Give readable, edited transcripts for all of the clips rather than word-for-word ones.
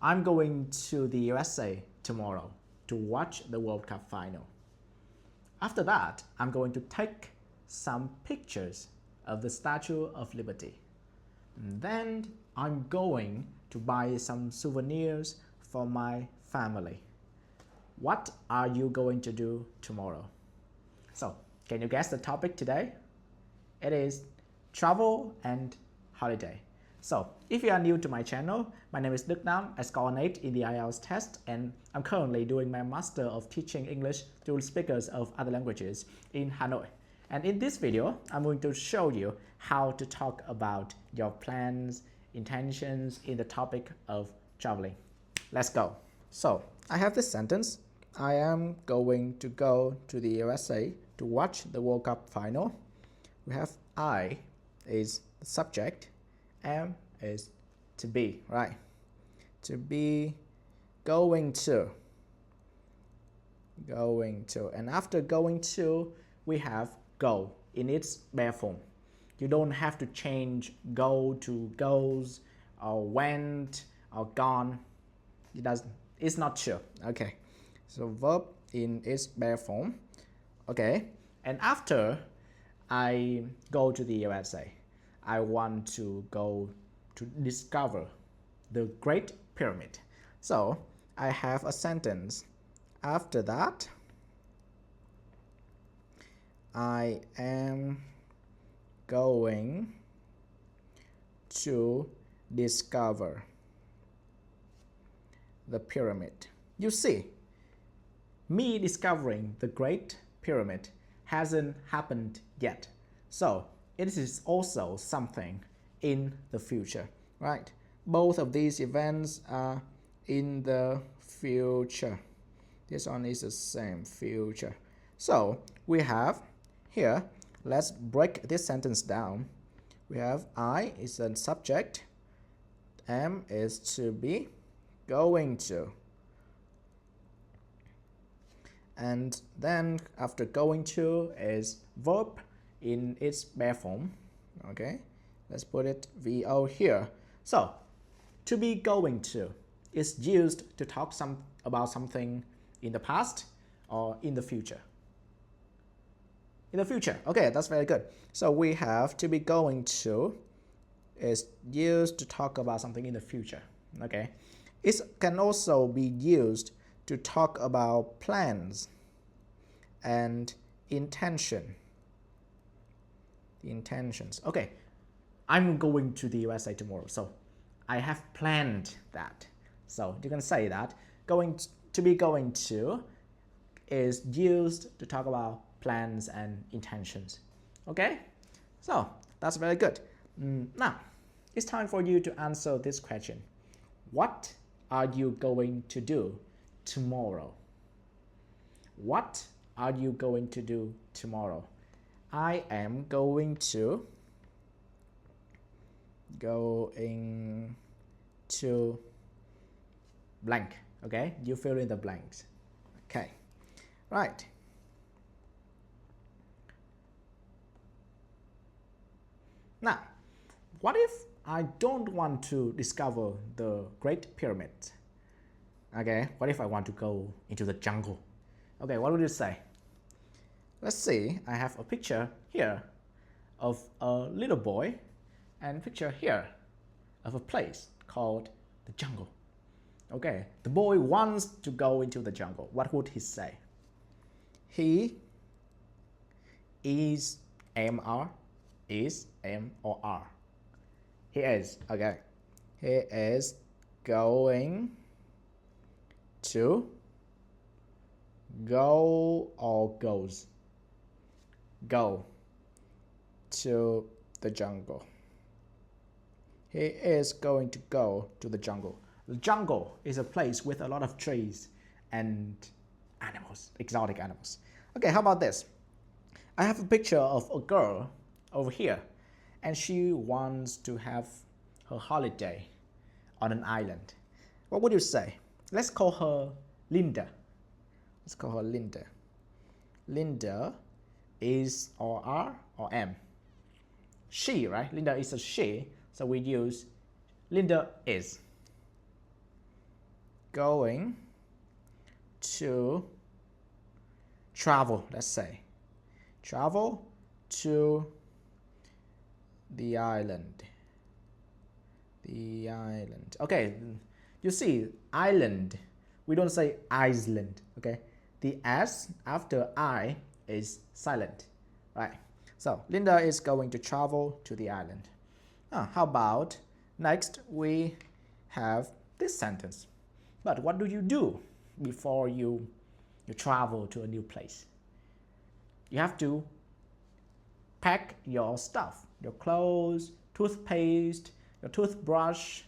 I'm going to the USA tomorrow to watch the World Cup final. After that, I'm going to take some pictures of the Statue of Liberty. And then I'm going to buy some souvenirs for my family. What are you going to do tomorrow? So, can you guess the topic today? It is travel and holiday. So, if you are new to my channel, my name is Đức Nam. I scored an 8 in the IELTS test, and I'm currently doing my Master of Teaching English to speakers of other languages in Hanoi. And in this video, I'm going to show you how to talk about your plans, intentions in the topic of traveling. Let's go. So, I have this sentence. I am going to go to the USA to watch the World Cup final. We have I is the subject, am is to be, right? To be, going to, and after going to, we have go in its bare form. You don't have to change go to goes or went or gone. It's not sure. Okay, so verb in its bare form. Okay, and after I go to the USA, I want to go to discover the Great Pyramid. So I have a sentence. After that, I am going to discover the pyramid. You see, me discovering the Great Pyramid hasn't happened yet. So it is also something in the future, right? Both of these events are in the future. This one is the same, future. So we have here, let's break this sentence down. We have I is the subject, am is to be, going to. And then after going to is verb in its bare form. Okay, let's put it VO here. So to be going to is used to talk about something in the past or in the future. In the future, okay, that's very good. So we have to be going to is used to talk about something in the future. Okay, it can also be used to talk about plans and intentions. Okay, I'm going to the USA tomorrow, so I have planned that. So you can say that to be going to is used to talk about plans and intentions. Okay, so that's very good. Now it's time for you to answer this question. What are you going to do tomorrow? What are you going to do tomorrow? I am going to blank. Okay, you fill in the blanks. Okay, right. Now, what if I don't want to discover the Great Pyramid? Okay, what if I want to go into the jungle? Okay, what would you say? Let's see, I have a picture here of a little boy and a picture here of a place called the jungle. Okay, the boy wants to go into the jungle. What would he say? He is M-R, is M or R? He is, okay. He is going to go or goes? Go to the jungle. He is going to go to the jungle. The jungle is a place with a lot of trees and animals, exotic animals. Okay, how about this? I have a picture of a girl over here, and she wants to have her holiday on an island. What would you say? Let's call her Linda. Let's call her Linda. Linda is or R or M? She, right? Linda is a she, so we use Linda is. going to travel, let's say, travel to the island. The island. Okay, you see, island, we don't say Iceland, okay? The S after I is silent, right? So Linda is going to travel to the island. How about next we have this sentence. But what do you do before you travel to a new place? You have to pack your stuff, your clothes, toothpaste, your toothbrush,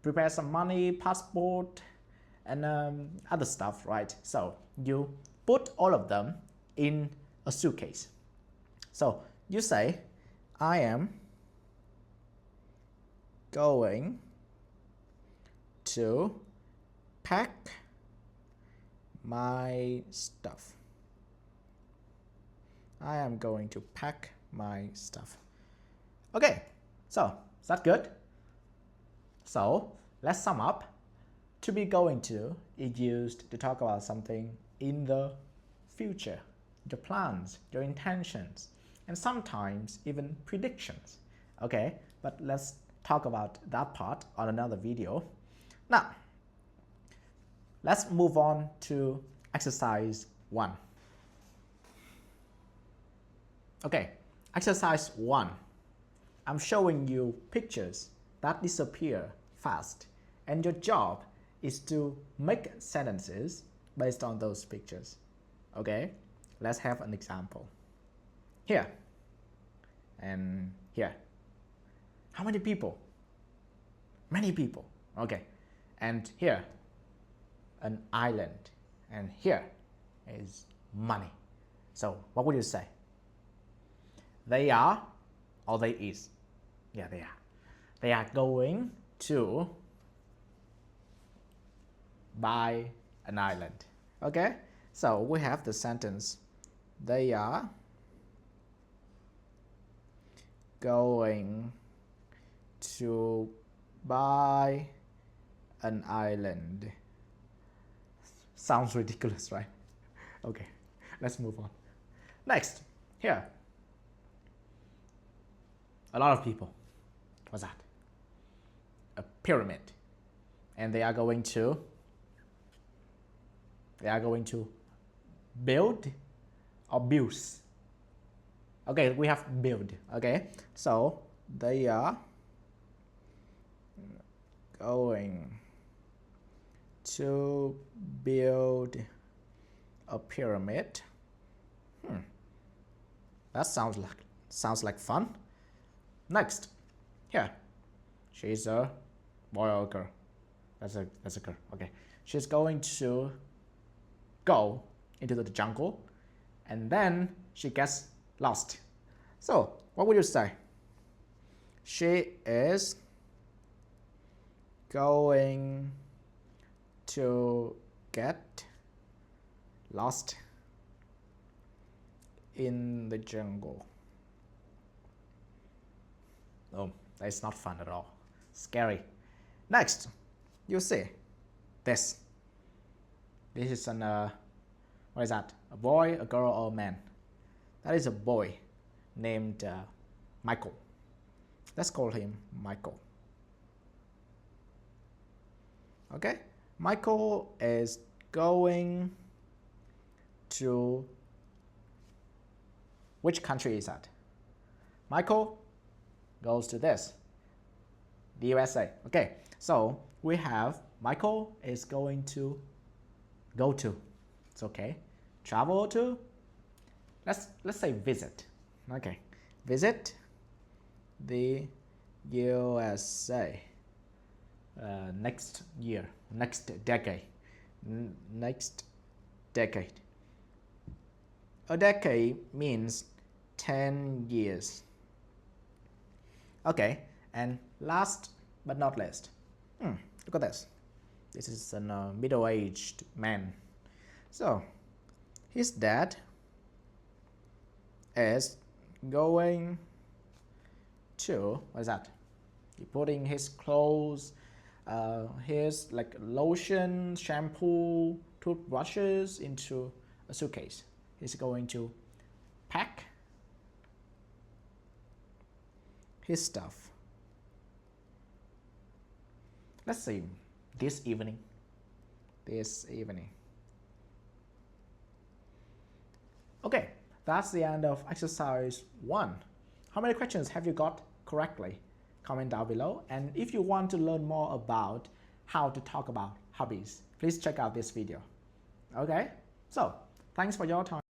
prepare some money, passport, and other stuff, right? So you put all of them in a suitcase. So you say, I am going to pack my stuff. I am going to pack my stuff. Okay, so is that good? So let's sum up. To be going to is used to talk about something in the future, your plans, your intentions, and sometimes even predictions. Okay, but let's talk about that part on another video. Now, let's move on to exercise 1. Okay, exercise 1. I'm showing you pictures that disappear fast, and your job is to make sentences based on those pictures. Okay, let's have an example. Here and here. How many people? Many people. Okay, and here, an island, and here is money. So what would you say? They are, or they is? Yeah, they are. They are going to buy an island. Okay, so we have the sentence, they are going to buy an island. Sounds ridiculous, right? Okay, let's move on. Next, here, a lot of people. What's that? A pyramid. And they are going to build or builds. Okay, we have build. Okay, so they are going to build a pyramid. That sounds like fun. Next, here, she's a boy or a girl. That's a girl. Okay, she's going to go into the jungle, and then she gets lost. So what would you say? She is going to get lost in the jungle. Oh, that's not fun at all. Scary. Next, you see this. This is an what is that? A boy, a girl, or a man? That is a boy named Michael. Let's call him Michael. Okay, Michael is going to, which country is that? Michael goes to this, the USA. Okay, so we have Michael is going to go to. It's okay. Travel to. Let's say visit. Okay, visit the USA next year, next decade. Next decade. A decade means 10 years. Okay, and last but not least, look at this. This is a middle-aged man. So his dad is going to, what is that? He putting his clothes Here's like lotion, shampoo, toothbrushes into a suitcase. He's going to pack his stuff. Let's see, this evening. Okay, that's the end of exercise 1. How many questions have you got correctly? Comment down below. And if you want to learn more about how to talk about hobbies, please check out this video. Okay, so thanks for your time.